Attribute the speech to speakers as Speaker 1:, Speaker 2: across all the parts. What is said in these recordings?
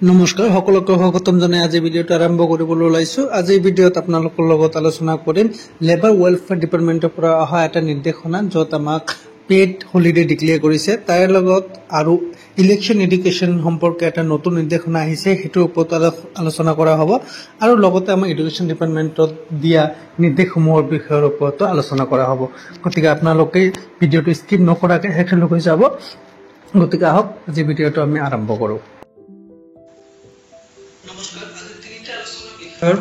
Speaker 1: নমস্কাৰ সকলোকে স্বাগতম জনাই আজি ভিডিঅ'টো আৰম্ভ কৰিবলৈ ওলাইছো। আজি ভিডিঅ'ত আপোনালোকৰ লগত আলোচনা কৰিম লেবাৰ ৱেলফেয়াৰ ডিপাৰ্টমেণ্টৰ পৰা অহা এটা নিৰ্দেশনা য'ত আমাক পেইড হলিডে ডিক্লেয়াৰ কৰিছে। তাৰ লগত আৰু ইলেকশ্যন এডুকেশ্যন সম্পৰ্কে এটা নতুন নিৰ্দেশনা আহিছে, সেইটোৰ ওপৰত আলোচনা কৰা হ'ব আৰু লগতে আমাৰ এডুকেশ্যন ডিপাৰ্টমেণ্টত দিয়া নিৰ্দেশসমূহৰ বিষয়ৰ ওপৰতো আলোচনা কৰা হ'ব। গতিকে আপোনালোকে ভিডিঅ'টো স্কিপ নকৰাকৈ শেষলৈকে যাব। গতিকে আহক আজি ভিডিঅ'টো আমি আৰম্ভ কৰোঁ।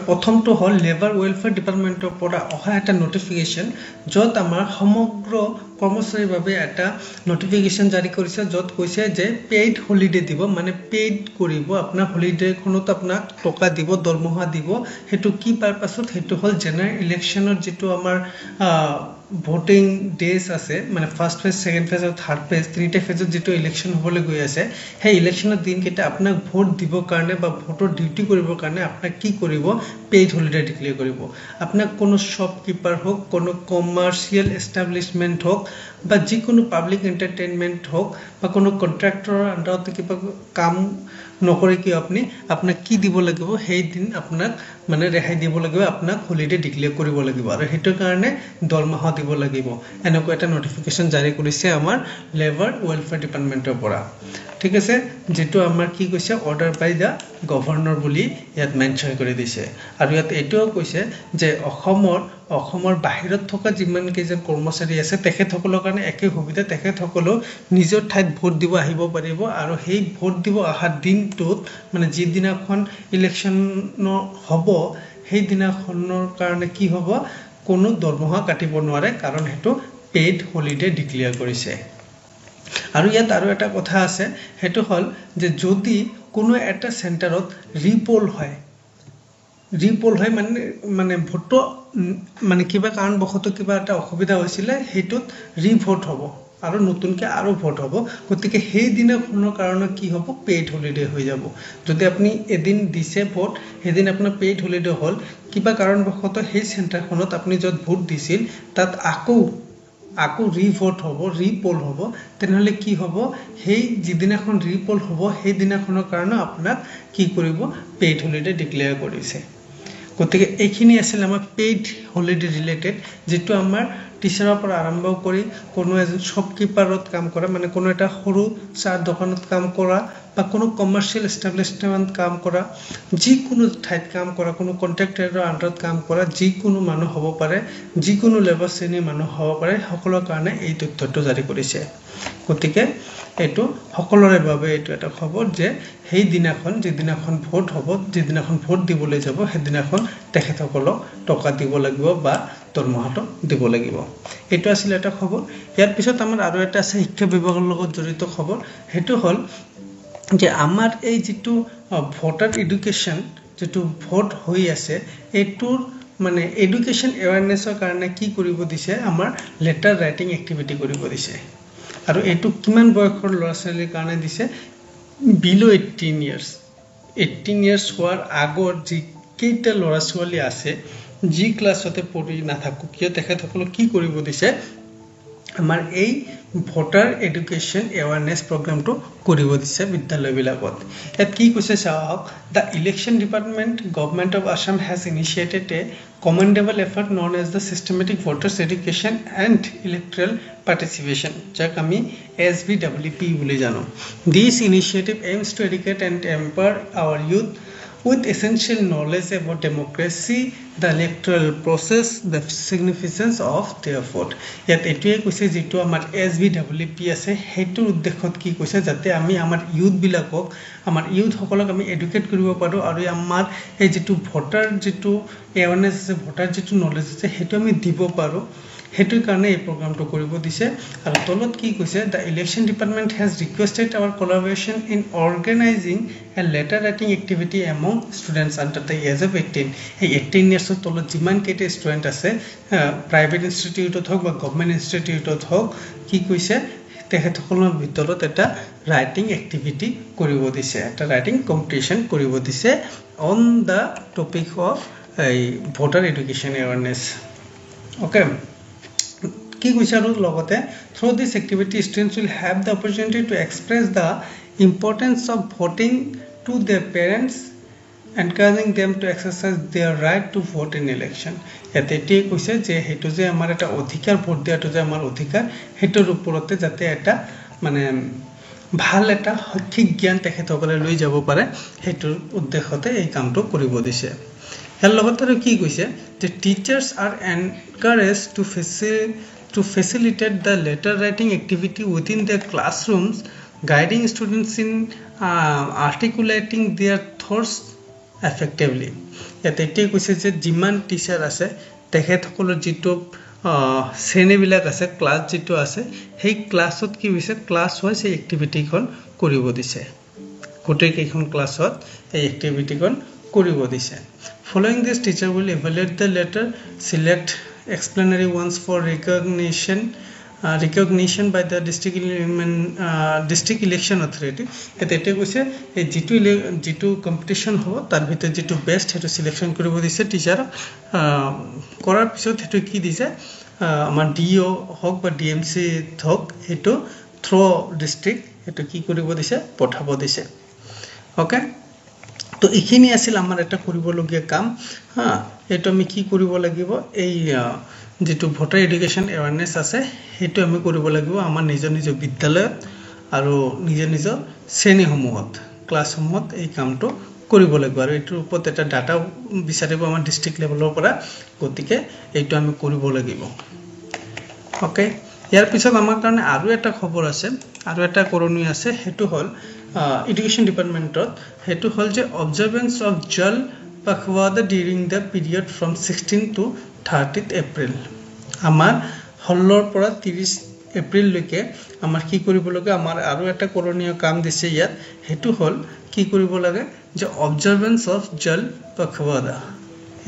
Speaker 1: প্ৰথমটো হ'ল লেবাৰ ৱেলফেয়াৰ ডিপাৰ্টমেণ্টৰ পৰা অহা এটা নটিফিকেশ্যন য'ত আমাৰ সমগ্ৰ কৰ্মচাৰীৰ বাবে এটা নটিফিকেশ্যন জাৰি কৰিছে, য'ত কৈছে যে পেইড হলিডে দিব, মানে পেইড কৰিব। আপোনাৰ হলিডেখনত আপোনাক টকা দিব, দৰমহা দিব। সেইটো কি পাৰপাছত? সেইটো হ'ল জেনেৰেল ইলেকশ্যনৰ যিটো আমাৰ ভোটিং ডেজ আছে, মানে ফাৰ্ষ্ট ফেজ, ছেকেণ্ড ফেজ আৰু থাৰ্ড ফেজ, তিনিটা ফেজত যিটো ইলেকশ্যন হ'বলৈ গৈ আছে, সেই ইলেকশ্যনৰ দিনকেইটা আপোনাক ভোট দিবৰ কাৰণে বা ভোটৰ ডিউটি কৰিবৰ কাৰণে আপোনাক কি কৰিব? পেইড হলিডে ডিক্লেয়াৰ কৰিব। আপোনাক কোনো শ্বপকিপাৰ হওক, কোনো কমাৰ্চিয়েল এষ্টাব্লিছমেণ্ট হওক বা যিকোনো পাব্লিক এণ্টাৰটেইনমেণ্ট হওক বা কোনো কণ্ট্ৰেক্টৰৰ আণ্ডাৰত কিবা কাম নকৰে কিয় আপোনাক কি দিব লাগিব? সেই দিন আপোনাক মানে ৰেহাই দিব লাগিব, আপোনাক হলিডে ডিক্লেয়াৰ কৰিব লাগিব আৰু সেইটোৰ কাৰণে দৰমহা দিব লাগিব। এনেকুৱা এটা নটিফিকেশ্যন জাৰি কৰিছে আমাৰ লেবাৰ ৱেলফেয়াৰ ডিপাৰ্টমেণ্টৰ পৰা। ঠিক আছে, যিটো আমাৰ কি কৈছে অৰ্ডাৰ বাই দ্য গভৰ্ণৰ বুলি ইয়াত মেনশ্যন কৰি দিছে। আৰু ইয়াত এইটোও কৈছে যে অসমৰ বাহিৰত থকা যিমান কেইজন কৰ্মচাৰী আছে তেখেতসকলৰ কাৰণে একে সুবিধা, তেখেতসকলেও নিজৰ ঠাইত ভোট দিব আহিব পাৰিব আৰু সেই ভোট দিব অহা দিনটোত মানে যিদিনাখন ইলেকশ্যন হ'ব সেই দিনাখনৰ কাৰণে কি হ'ব? কোনো দৰমহা কাটিব নোৱাৰে, কাৰণ সেইটো পেইড হলিডে ডিক্লেয়াৰ কৰিছে। আৰু ইয়াত আৰু এটা কথা আছে, সেইটো হ'ল যে যদি কোনো এটা চেণ্টাৰত ৰিপ'ল হয় মানে ভোটটো মানে কিবা কাৰণবশতঃ কিবা এটা অসুবিধা হৈছিলে, সেইটোত ৰিভোট হ'ব আৰু নতুনকৈ আৰু ভোট হ'ব। গতিকে সেই দিনাখনৰ কাৰণে কি হ'ব? পেইড হলিডে হৈ যাব। যদি আপুনি এদিন দিছে ভোট, সেইদিন আপোনাৰ পেইড হলিডে হ'ল, কিবা কাৰণবশতঃ সেই চেণ্টাৰখনত আপুনি য'ত ভোট দিছিল তাত আকৌ ৰিভোট হ'ব, ৰিপ'ল হ'ব, তেনেহ'লে কি হ'ব? সেই যিদিনাখন ৰিপ'ল হ'ব সেই দিনাখনৰ কাৰণে আপোনাক কি কৰিব? পেইড হলিডে ডিক্লেয়াৰ কৰিছে। গতিকে এইখিনি আছিল আমাৰ পেইড হলিডে ৰিলেটেড, যিটো আমাৰ টিচাৰৰ পৰা আৰম্ভ কৰি কোনো এজন শ্বপকিপাৰত কাম কৰা, মানে কোনো এটা সৰু চাহ দোকানত কাম কৰা বা কোনো কমাৰ্চিয়েল এষ্টাব্লিছমেণ্ট কাম কৰা, যিকোনো ঠাইত কাম কৰা, কোনো কণ্ট্ৰেক্টৰৰ আণ্ডাৰত কাম কৰা যিকোনো মানুহ হ'ব পাৰে, যিকোনো লেবাৰ শ্ৰেণীৰ মানুহ হ'ব পাৰে, সকলোৰ কাৰণে এই তথ্যটো জাৰি কৰিছে। গতিকে এইটো সকলোৰে বাবে এইটো এটা খবৰ যে সেই দিনাখন যিদিনাখন ভোট হ'ব, যিদিনাখন ভোট দিবলৈ যাব, সেইদিনাখন তেখেতসকলক টকা দিব লাগিব বা দৰমহাটো দিব লাগিব। এইটো আছিলে এটা খবৰ। ইয়াৰ পিছত আমাৰ আৰু এটা আছে শিক্ষা বিভাগৰ লগত জড়িত খবৰ। সেইটো হ'ল যে আমাৰ এই যিটো ভোটাৰ এডুকেশ্যন, যিটো ভোট হৈ আছে, এইটোৰ মানে এডুকেশ্যন এৱাৰনেছৰ কাৰণে কি কৰিব দিছে? আমাৰ লেটাৰ ৰাইটিং এক্টিভিটি কৰিব দিছে। আৰু এইটো কিমান বয়সৰ ল'ৰা ছোৱালীৰ কাৰণে দিছে? বিল' 18 ইয়াৰ্ছ। 18 ইয়াৰ্ছ হোৱাৰ আগৰ যিকেইটা ল'ৰা ছোৱালী আছে, যি ক্লাছতে পঢ়ি নাথাকোঁ কিয়, তেখেতসকলক কি কৰিব দিছে? আমাৰ এই ভোটাৰ এডুকেশ্যন এৱাৰনেছ প্ৰগ্ৰামটো কৰিব দিছে বিদ্যালয়বিলাকত। ইয়াত কি কৈছে চাওক, the election department government of Assam has initiated a commendable effort known as the systematic voters education and electoral participation, যাক আমি SVWP বুলি জানো। This initiative aims to educate and empower our youth with essential knowledge about democracy, the electoral process, the significance of their vote. ইয়াত এইটোৱে কৈছে যিটো আমাৰ SVWP আছে, সেইটোৰ উদ্দেশ্যত কি কৈছে? যাতে আমি আমাৰ ইউথবিলাকক, আমাৰ ইউথসকলক আমি এডুকেট কৰিব পাৰোঁ আৰু আমাৰ এই যিটো ভোটাৰ যিটো এৱাৰনেছ আছে, ভোটাৰ যিটো নলেজ আছে, সেইটো আমি দিব পাৰোঁ। সেইটোৰ কাৰণে এই প্ৰগ্ৰামটো কৰিব দিছে। আৰু তলত কি কৈছে? The election department has requested our collaboration in organizing a letter writing activity among students under the age of 18। সেই 18 ইয়াৰ্ছৰ তলত যিমানকেইটা ষ্টুডেণ্ট আছে, প্ৰাইভেট ইনষ্টিটিউটত হওক বা গভৰ্ণমেণ্ট ইনষ্টিটিউটত হওক, কি কৈছে? তেখেতসকলৰ ভিতৰত এটা ৰাইটিং এক্টিভিটি কৰিব দিছে, এটা ৰাইটিং কম্পিটিশ্যন কৰিব দিছে অন দ্য টপিক অফ এই ভোটাৰ এডুকেশ্যন এৱাৰনেছ। অ'কে, কি কৈছে? আৰু লগতে through this activity students will have the opportunity to express the importance of voting to their parents, encouraging them to exercise their right to vote in election. ইয়াতে এটাই কৈছে যে হেতু যে আমাৰ এটা অধিকাৰ ভোট দিয়াটো যে আমাৰ অধিকাৰ হেতুৰ ওপৰতে যাতে এটা মানে ভাল এটা শৈক্ষিক জ্ঞান তেখেতসকলে লৈ যাব পাৰে হেতুৰ উদ্দেশ্যতে এই কামটো কৰিব দিছে। ইয়াৰ লগতে কি কৈছে যে teachers R encourage to facilitate the letter writing activity within their classrooms, guiding students in articulating their thoughts effectively. ইয়াতে এটাই কৈছে যে যিমান টিচাৰ আছে তেখেতসকলৰ যিটো শ্ৰেণীবিলাক আছে ক্লাছ যিটো আছে সেই ক্লাছত কি হৈছে ক্লাছ ৱাইজ এই এক্টিভিটিখন কৰিব দিছে গোটেইকেইখন ক্লাছত এই এক্টিভিটিখন কৰিব দিছে। Following this, teacher will evaluate the letter, select explanatory ones for recognition by the district election authority. এতে কৈছে এই যিটো কম্পিটিশন হ'ব তাৰ ভিতৰত যিটো বেষ্ট হেতু সিলেকশন কৰিব দিছে টিচাৰ কৰাৰ পিছত হেতু কি দিছে আমাৰ ডিও হক বা ডিএমসি হক হেতু থ্ৰু ডিস্ট্ৰিক্ট হেতু কি কৰিব দিছে পঠাব দিছে। ওকে, তো এইখিনি আছিল আমাৰ এটা কৰিবলগীয়া কাম। এইটো আমি কি কৰিব লাগিব এই যেটো ভোটাৰ এডুকেশ্যন এৱাৰনেছ আছে হেতু আমি কৰিব লাগিব আমাৰ নিজৰ নিজৰ বিদ্যালয়ত আৰু নিজৰ নিজৰ শ্ৰেণীসমূহত ক্লাছসমূহত এই কামটো কৰিব লাগিব আৰু এটোৰ ওপৰত এটা ডাটা বিচাৰিব আমাৰ ডিস্ট্ৰিক্ট লেভেলৰ পৰা গতিকে এইটো আমি কৰিব লাগিব। ওকে, ইয়াৰ পিছত আমাৰ কাৰণে আৰু এটা খবৰ আছে আৰু এটা কৰণীয় আছে হেতু হল এডুকেশ্যন ডিপাৰ্টমেণ্টত হেতু হল যে অবজাৰভেন্স অফ জল পখৱাদা during the period from 16 to 30th April। আমাৰ 16 পৰা 30 এপ্ৰিল লৈকে আমাৰ কি কৰিব লাগে আমাৰ আৰু এটা কৰণীয় কাম দিছে ইয়াত হেতু হল কি কৰিব লাগে যে অবজাৰভেন্স অফ জল পখৱাদা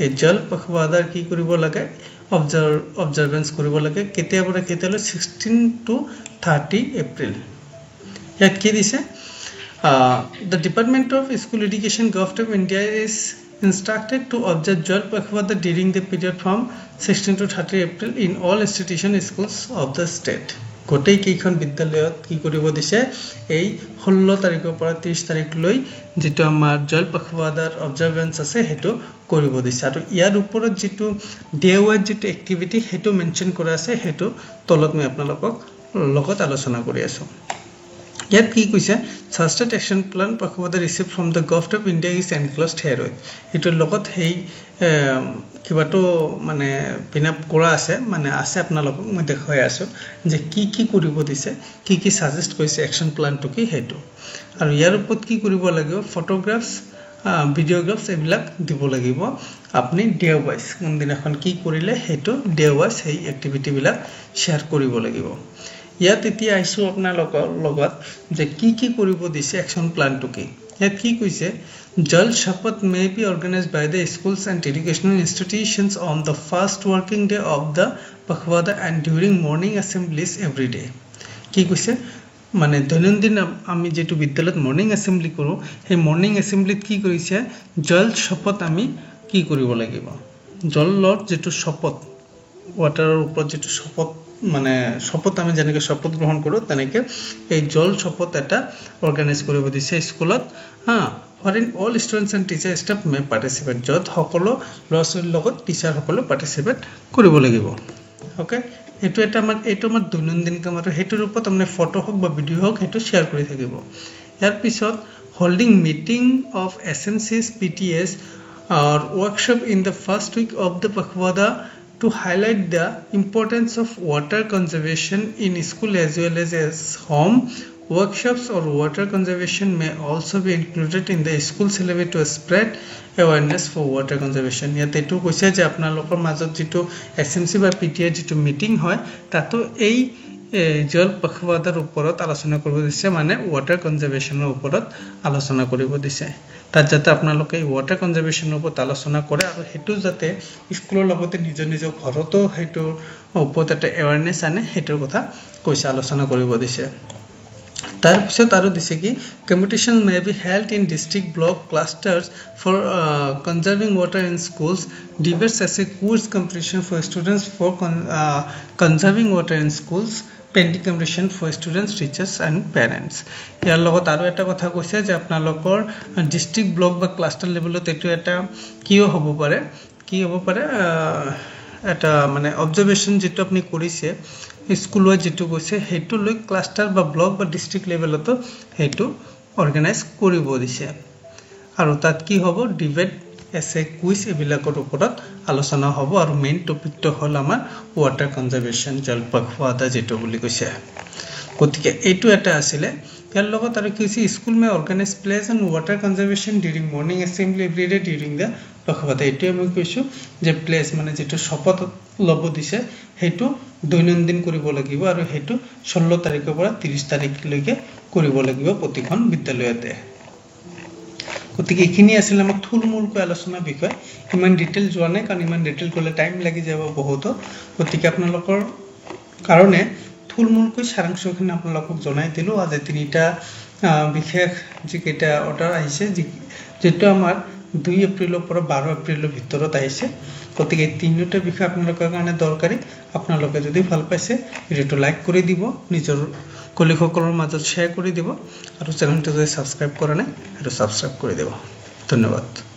Speaker 1: এই জল পখৱাদাৰ কি কৰিব লাগে অবজাৰভেন্স কৰিব লাগে কেতিয়া পৰা কেতিয়ালৈ 16 to 30 এপ্ৰিল। ইয়াত কি দিছে the Department of School Education Government of India is instructed to observe Jal Pakhwada during the period from 16 to 30 April in all institution schools of the state. গোটেই কেইখন বিদ্যালয়ত কি কৰিব দিছে এই 16 তাৰিখৰ পৰা 30 তাৰিখলৈ যেটো আমাৰ জল পখৱাদাৰ অবজাৰভেন্স আছে হেতু কৰিব দিছে আৰু ইয়াৰ ওপৰত যেটো ডেৱাইজ যেটো এক্টিভিটি হেতু মেনশন কৰা আছে হেতু তলত মই আপোনালোকক লগত আলোচনা কৰি আছো। ইয়াত কি কৈছে sustained action plan pakhwada received from the government of India is enclosed here এটোৰ লগত হেই কিবাটো মানে পিনআপ কৰা আছে মানে আছে আপোনালোকক মই দেখাই আছো যে কি কি কৰিব দিছে কি সাজেষ্ট কৰিছে অ্যাকশন প্ল্যানটো কি হেতু আৰু ইয়াৰ ওপৰত কি কৰিব লাগিব ফটোগ্ৰাফছ ভিডিওগ্ৰাফছ এইবিলাক দিব লাগিব আপুনি ডে ওয়াইজ কোন দিনাখন কি কৰিলে হেতু ডে ওয়াইজ এই এক্টিভিটি বিলাক শেয়াৰ কৰিব লাগিব। ইয়াত এতিয়া আইছো আপোনালোকৰ লগত যে কি কৰিব দিছে অ্যাকশন প্ল্যানটো কি ইয়াত কি কৈছে Jal Shapath may be organised by the schools and educational institutions on the first working day of the pakhwada and during morning assemblies every day. কি কৈছে মানে দৈনন্দিন আমি যেটো বিদ্যালয়ত মৰ্নিং এছেম্বলি কৰো সেই মৰ্নিং এছেম্বলিত কি কৰিছে জল শপথ আমি কি কৰিব লাগিব জলৰ যেটো শপথ ওয়াটাৰৰ ওপৰত যেটো শপথ মানে শপথ আমি যেনেকৈ শপথ গ্ৰহণ কৰো তেনেকৈ এই জল শপথ এটা অৰ্গানাইজ কৰিব দিছে স্কুলত wherein all students and teacher staff may participate যত সকলো ল'ৰা-ছোৱালীৰ লগত টিচাৰ সকলো পাৰ্টিসিপেট কৰিব লাগিব। ওকে, এটো এটা আমাৰ দৈনন্দিন কাম আৰু হেতুৰ ওপৰত আপুনি ফটো হক বা ভিডিও হক হেতু শেয়াৰ কৰি থাকিব। ইয়াৰ পিছত holding meeting of SMCs PTS or workshop in the first week of the Pakhwada to highlight the importance of water conservation in school as well as home. Workshops or water conservation may also be included in the school syllabus to spread awareness for water conservation. ইয়াতে এটো কৈছে যে আপোনালোকৰ মাজত যেটো SMC বা PTA যেটো meeting হয় তাতো এই জল পখৱাদাৰ ওপৰত আলোচনা কৰিব দিছে মানে ওয়াটাৰ কনজাৰভেশনৰ ওপৰত আলোচনা কৰিব দিছে তাত যাতে আপোনালোকে ওয়াটাৰ কনজাৰভেশনৰ ওপৰত আলোচনা কৰে আৰু হেতু যাতে স্কুলৰ লগতে নিজৰ ঘৰতো হেতু ওপৰত এটা এৱাৰনেছ আনে হেতুৰ কথা কৈছে আলোচনা কৰিব দিছে। তাৰ পিছত আৰু দিছে কি competition may be held in district block clusters for conserving water in schools. Debates as a quiz competition for students for conserving water in schools painting competition for students teachers and parents ইয়াৰ লগত আৰু এটা কথা কৈছে যে আপোনালোকৰ district block বা cluster লেভেলত এইটো এটা কিয় হ'ব পাৰে এটা মানে অবজাৰভেশ্যন যেটো আপুনি কৰিছে স্কুল ৱাইজ যেটো কৈছে হেতু লৈ ক্লাষ্টাৰ বা ব্লক বা ডিষ্ট্ৰিক্ট লেভেলতো হেতু অৰ্গানাইজ কৰিব দিছে আৰু তাত কি হ'ব ডিবেট এছে কুইজ এবিলাকৰ ওপৰত আলোচনা হ'ব আৰু মেইন টপিকটো হ'ল আমাৰ ওয়াটাৰ কনজাৰভেশ্যন জল পখৱাতা যেটো বুলি কৈছে গতিকে এইটো এটা আছিল ইয়াৰ লগত আৰু কি হৈছে school may organise pledge and water conservation during morning assembly every day during the pakhwada এইটো আমি কৈছো যে প্লেজ মানে যেটো শপত লব দিছে হেতু দৈনন্দিন কৰিব লাগিব আৰু হেতু 16 তাৰিখৰ পৰা 30 তাৰিখলৈকে কৰিব লাগিব প্ৰতিখন বিদ্যালয়তে গতিকে এইখিনি আছিল আমাৰ থুলমূলকৈ আলোচনা বিষয় ইমান ডিটেইল যোৱা নাই কাৰণ ইমান ডিটেইল কৰিলে টাইম লাগি যাব বহুত গতিকে আপোনালোকৰ কাৰণে থুলমূলকৈ সাৰাংশখিনি আপোনালোকক জনাই দিলো আজি তিনিটা বিশেষ যিকেইটা অৰ্ডাৰ আহিছে যেটো আমাৰ 2 এপ্ৰিলৰ পৰা 12 এপ্ৰিলৰ ভিতৰত আহিছে গতিকে তিনিটা বিষয় আপোনালোকৰ কাৰণে দৰকাৰী আপোনালোকে যদি ভাল পাইছে ভিডিওটো লাইক কৰি দিব নিজৰ কলিগসকলৰ মাজত শ্বেয়াৰ কৰি দিব আৰু চেনেলটো যদি সাবস্ক্ৰাইব কৰা নাই আৰু সাবস্ক্ৰাইব কৰি দিব ধন্যবাদ